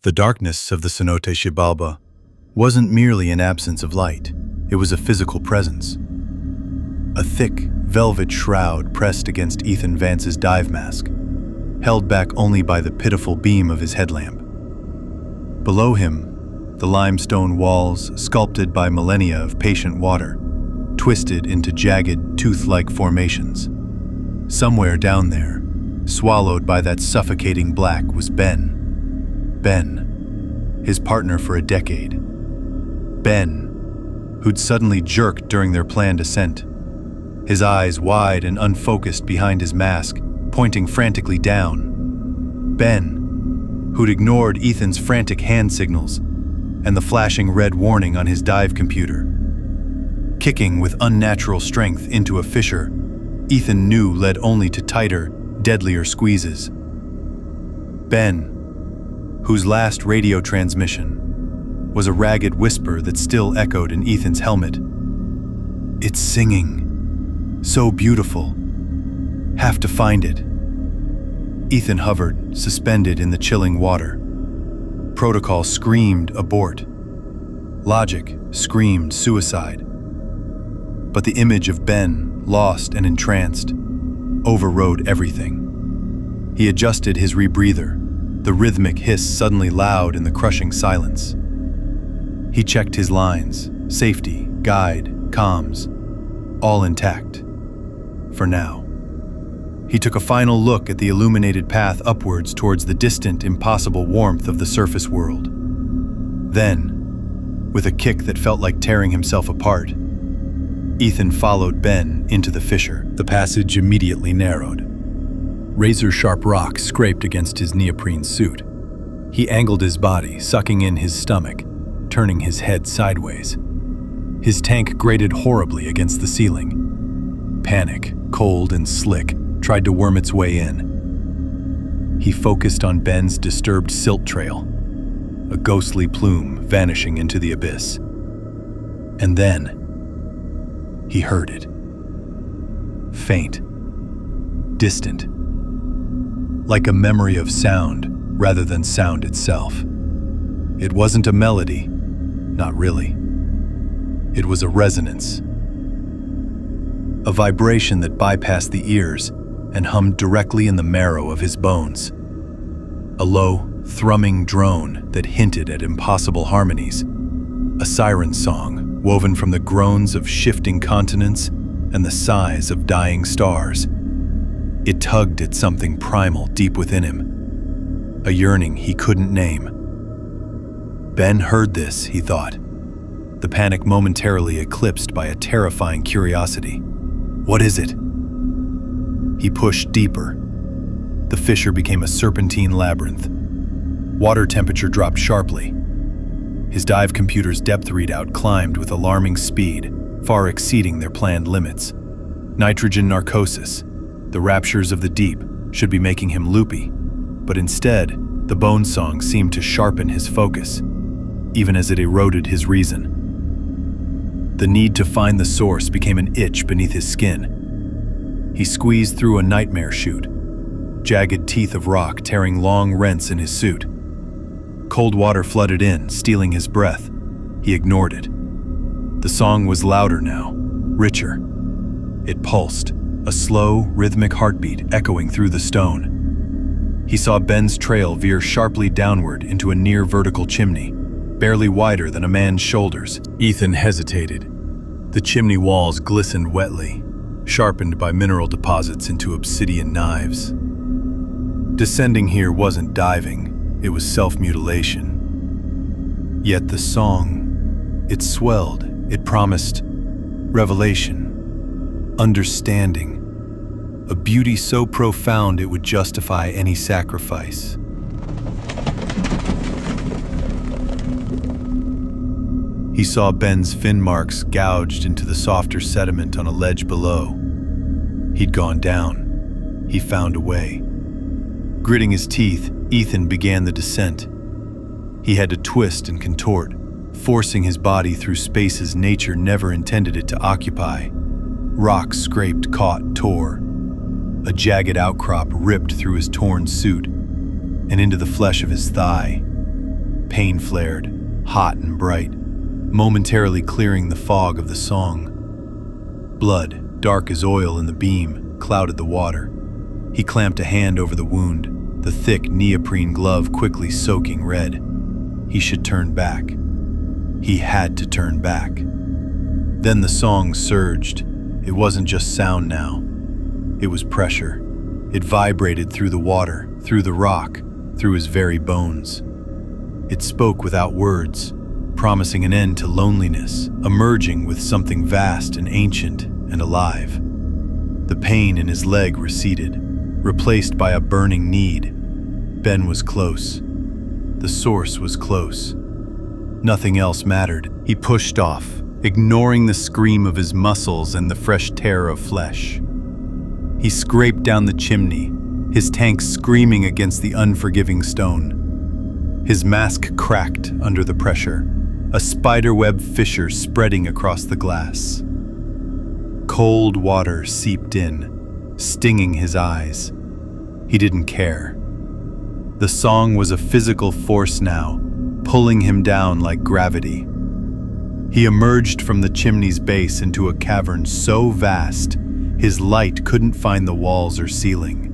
The darkness of the cenote Xibalba wasn't merely an absence of light, it was a physical presence. A thick, velvet shroud pressed against Ethan Vance's dive mask, held back only by the pitiful beam of his headlamp. Below him, the limestone walls, sculpted by millennia of patient water, twisted into jagged, tooth-like formations. Somewhere down there, swallowed by that suffocating black, was Ben. Ben, his partner for a decade. Ben, who'd suddenly jerked during their planned ascent, his eyes wide and unfocused behind his mask, pointing frantically down. Ben, who'd ignored Ethan's frantic hand signals and the flashing red warning on his dive computer. Kicking with unnatural strength into a fissure Ethan knew led only to tighter, deadlier squeezes. Ben, whose last radio transmission was a ragged whisper that still echoed in Ethan's helmet. "It's singing. So beautiful. Have to find it." Ethan hovered, suspended in the chilling water. Protocol screamed abort. Logic screamed suicide. But the image of Ben, lost and entranced, overrode everything. He adjusted his rebreather, the rhythmic hiss suddenly loud in the crushing silence. He checked his lines, safety, guide, comms, all intact. For now. He took a final look at the illuminated path upwards towards the distant, impossible warmth of the surface world. Then, with a kick that felt like tearing himself apart, Ethan followed Ben into the fissure. The passage immediately narrowed. Razor-sharp rock scraped against his neoprene suit. He angled his body, sucking in his stomach, turning his head sideways. His tank grated horribly against the ceiling. Panic, cold and slick, tried to worm its way in. He focused on Ben's disturbed silt trail, a ghostly plume vanishing into the abyss. And then, he heard it. Faint, distant, like a memory of sound rather than sound itself. It wasn't a melody, not really. It was a resonance. A vibration that bypassed the ears and hummed directly in the marrow of his bones. A low, thrumming drone that hinted at impossible harmonies. A siren song woven from the groans of shifting continents and the sighs of dying stars. It tugged at something primal deep within him, a yearning he couldn't name. Ben heard this, he thought, the panic momentarily eclipsed by a terrifying curiosity. What is it? He pushed deeper. The fissure became a serpentine labyrinth. Water temperature dropped sharply. His dive computer's depth readout climbed with alarming speed, far exceeding their planned limits. Nitrogen narcosis, the raptures of the deep, should be making him loopy, but instead, the bone song seemed to sharpen his focus, even as it eroded his reason. The need to find the source became an itch beneath his skin. He squeezed through a nightmare chute, jagged teeth of rock tearing long rents in his suit. Cold water flooded in, stealing his breath. He ignored it. The song was louder now, richer. It pulsed, a slow, rhythmic heartbeat echoing through the stone. He saw Ben's trail veer sharply downward into a near-vertical chimney, barely wider than a man's shoulders. Ethan hesitated. The chimney walls glistened wetly, sharpened by mineral deposits into obsidian knives. Descending here wasn't diving, it was self-mutilation. Yet the song, it swelled, it promised revelation, understanding, a beauty so profound it would justify any sacrifice. He saw Ben's fin marks gouged into the softer sediment on a ledge below. He'd gone down. He found a way. Gritting his teeth, Ethan began the descent. He had to twist and contort, forcing his body through spaces nature never intended it to occupy. Rocks scraped, caught, tore. A jagged outcrop ripped through his torn suit and into the flesh of his thigh. Pain flared, hot and bright, momentarily clearing the fog of the song. Blood, dark as oil in the beam, clouded the water. He clamped a hand over the wound, the thick neoprene glove quickly soaking red. He should turn back. He had to turn back. Then the song surged. It wasn't just sound now. It was pressure. It vibrated through the water, through the rock, through his very bones. It spoke without words, promising an end to loneliness, emerging with something vast and ancient and alive. The pain in his leg receded, replaced by a burning need. Ben was close. The source was close. Nothing else mattered. He pushed off, ignoring the scream of his muscles and the fresh tear of flesh. He scraped down the chimney, his tank screaming against the unforgiving stone. His mask cracked under the pressure, a spiderweb fissure spreading across the glass. Cold water seeped in, stinging his eyes. He didn't care. The song was a physical force now, pulling him down like gravity. He emerged from the chimney's base into a cavern so vast, his light couldn't find the walls or ceiling.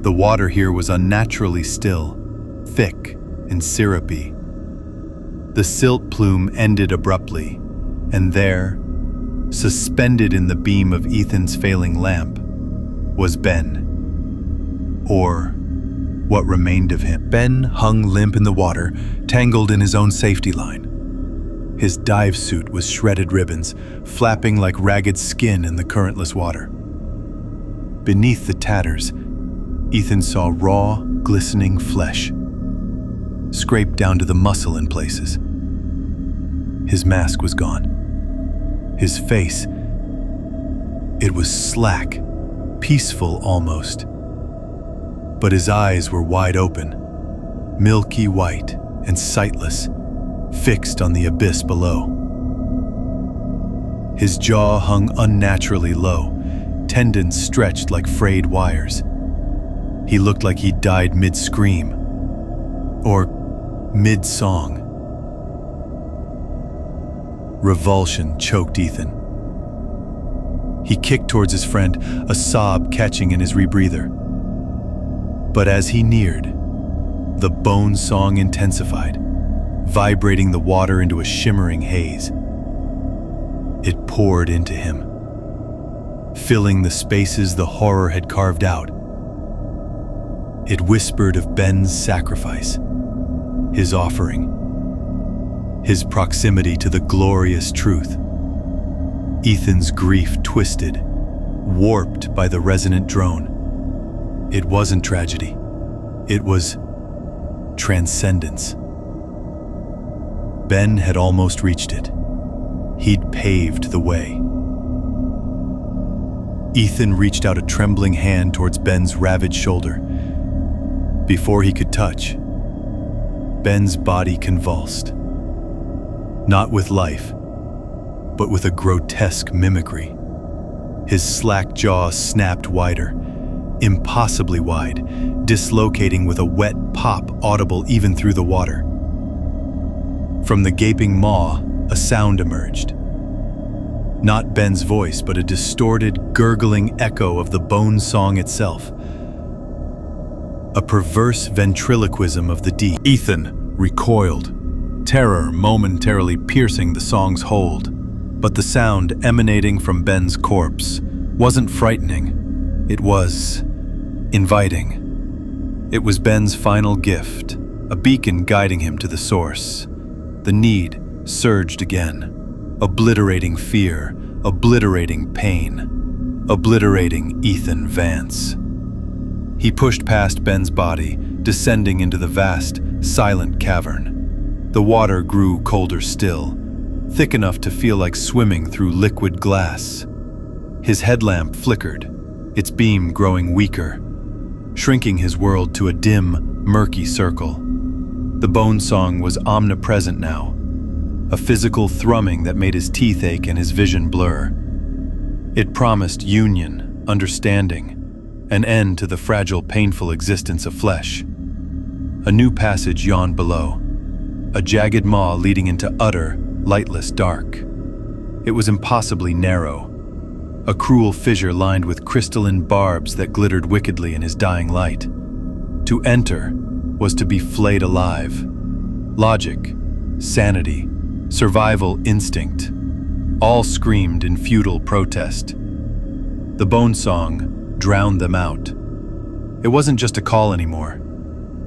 The water here was unnaturally still, thick and syrupy. The silt plume ended abruptly, and there, suspended in the beam of Ethan's failing lamp, was Ben. Or what remained of him. Ben hung limp in the water, tangled in his own safety line. His dive suit was shredded ribbons, flapping like ragged skin in the currentless water. Beneath the tatters, Ethan saw raw, glistening flesh, scraped down to the muscle in places. His mask was gone. His face, it was slack, peaceful almost. But his eyes were wide open, milky white and sightless, fixed on the abyss below. His jaw hung unnaturally low, tendons stretched like frayed wires. He looked like he'd died mid-scream, or mid-song. Revulsion choked Ethan. He kicked towards his friend, a sob catching in his rebreather. But as he neared, the bone song intensified, vibrating the water into a shimmering haze. It poured into him, filling the spaces the horror had carved out. It whispered of Ben's sacrifice, his offering, his proximity to the glorious truth. Ethan's grief twisted, warped by the resonant drone. It wasn't tragedy. It was transcendence. Ben had almost reached it. He'd paved the way. Ethan reached out a trembling hand towards Ben's ravaged shoulder. Before he could touch, Ben's body convulsed. Not with life, but with a grotesque mimicry. His slack jaw snapped wider, impossibly wide, dislocating with a wet pop audible even through the water. From the gaping maw, a sound emerged. Not Ben's voice, but a distorted, gurgling echo of the bone song itself. A perverse ventriloquism of the deep. Ethan recoiled, terror momentarily piercing the song's hold. But the sound emanating from Ben's corpse wasn't frightening. It was inviting. It was Ben's final gift, a beacon guiding him to the source. The need surged again, obliterating fear, obliterating pain, obliterating Ethan Vance. He pushed past Ben's body, descending into the vast, silent cavern. The water grew colder still, thick enough to feel like swimming through liquid glass. His headlamp flickered, its beam growing weaker, shrinking his world to a dim, murky circle. The bone song was omnipresent now, a physical thrumming that made his teeth ache and his vision blur. It promised union, understanding, an end to the fragile, painful existence of flesh. A new passage yawned below, a jagged maw leading into utter, lightless dark. It was impossibly narrow, a cruel fissure lined with crystalline barbs that glittered wickedly in his dying light. To enter was to be flayed alive. Logic, sanity, survival instinct, all screamed in futile protest. The bone song drowned them out. It wasn't just a call anymore.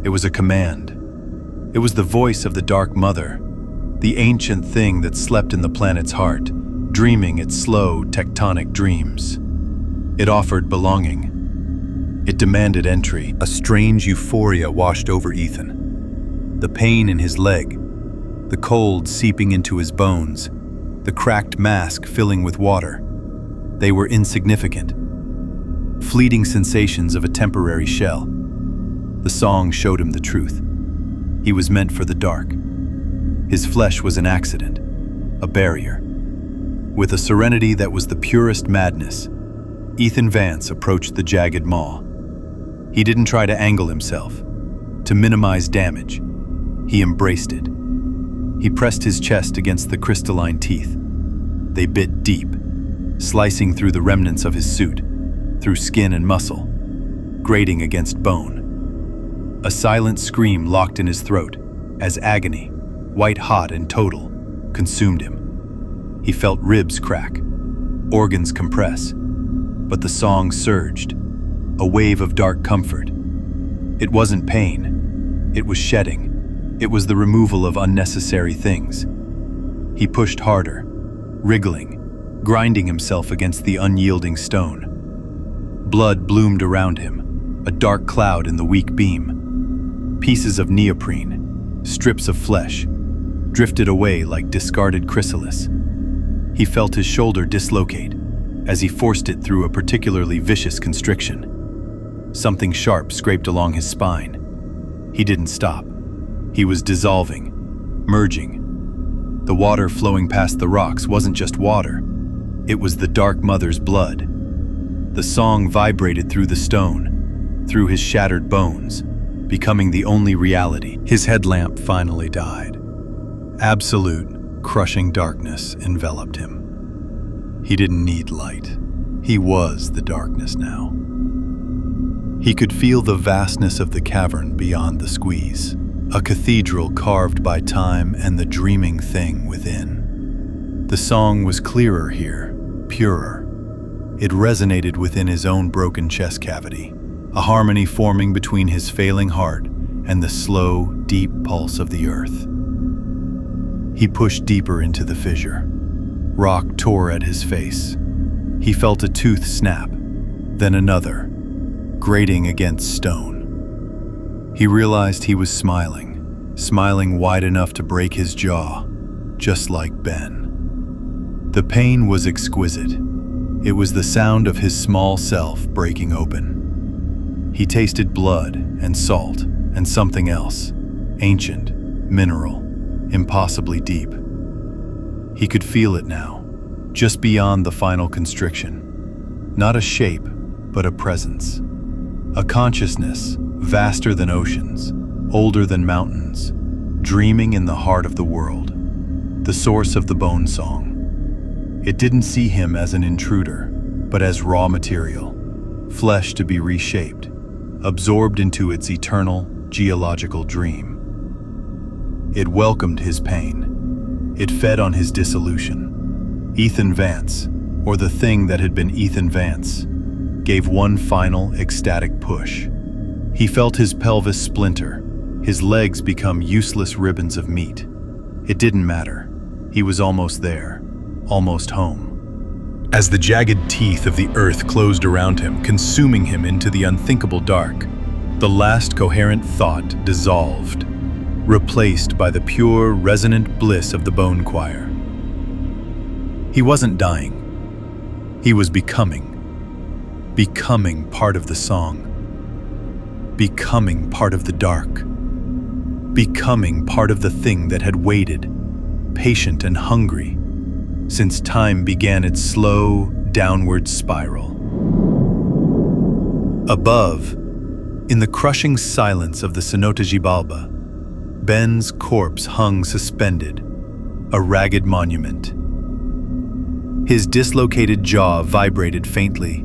It was a command. It was the voice of the Dark Mother, the ancient thing that slept in the planet's heart, dreaming its slow, tectonic dreams. It offered belonging. It demanded entry. A strange euphoria washed over Ethan. The pain in his leg, the cold seeping into his bones, the cracked mask filling with water. They were insignificant, fleeting sensations of a temporary shell. The song showed him the truth. He was meant for the dark. His flesh was an accident, a barrier. With a serenity that was the purest madness, Ethan Vance approached the jagged maw. He didn't try to angle himself, to minimize damage. He embraced it. He pressed his chest against the crystalline teeth. They bit deep, slicing through the remnants of his suit, through skin and muscle, grating against bone. A silent scream locked in his throat as agony, white-hot and total, consumed him. He felt ribs crack, organs compress, but the song surged, a wave of dark comfort. It wasn't pain, it was shedding. It was the removal of unnecessary things. He pushed harder, wriggling, grinding himself against the unyielding stone. Blood bloomed around him, a dark cloud in the weak beam. Pieces of neoprene, strips of flesh, drifted away like discarded chrysalis. He felt his shoulder dislocate as he forced it through a particularly vicious constriction. Something sharp scraped along his spine. He didn't stop. He was dissolving, merging. The water flowing past the rocks wasn't just water. It was the Dark Mother's blood. The song vibrated through the stone, through his shattered bones, becoming the only reality. His headlamp finally died. Absolute, crushing darkness enveloped him. He didn't need light. He was the darkness now. He could feel the vastness of the cavern beyond the squeeze, a cathedral carved by time and the dreaming thing within. The song was clearer here, purer. It resonated within his own broken chest cavity, a harmony forming between his failing heart and the slow, deep pulse of the earth. He pushed deeper into the fissure. Rock tore at his face. He felt a tooth snap, then another, grating against stone. He realized he was smiling wide enough to break his jaw, just like Ben. The pain was exquisite. It was the sound of his small self breaking open. He tasted blood and salt and something else, ancient, mineral, impossibly deep. He could feel it now, just beyond the final constriction. Not a shape, but a presence. A consciousness vaster than oceans, older than mountains, dreaming in the heart of the world, the source of the bone song. It didn't see him as an intruder, but as raw material, flesh to be reshaped, absorbed into its eternal geological dream. It welcomed his pain. It fed on his dissolution. Ethan Vance, or the thing that had been Ethan Vance, gave one final ecstatic push. He felt his pelvis splinter, his legs become useless ribbons of meat. It didn't matter. He was almost there, almost home. As the jagged teeth of the earth closed around him, consuming him into the unthinkable dark, the last coherent thought dissolved, replaced by the pure, resonant bliss of the bone choir. He wasn't dying. He was becoming part of the song, becoming part of the dark, becoming part of the thing that had waited, patient and hungry, since time began its slow, downward spiral. Above, in the crushing silence of the Cenote Xibalba, Ben's corpse hung suspended, a ragged monument. His dislocated jaw vibrated faintly,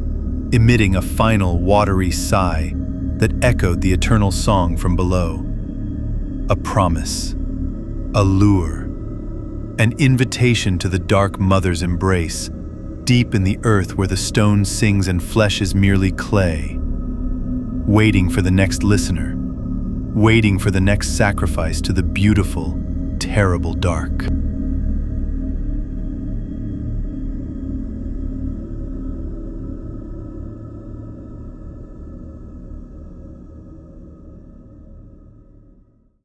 emitting a final watery sigh that echoed the eternal song from below. A promise, a lure, an invitation to the dark mother's embrace, deep in the earth where the stone sings and flesh is merely clay, waiting for the next listener, waiting for the next sacrifice to the beautiful, terrible dark.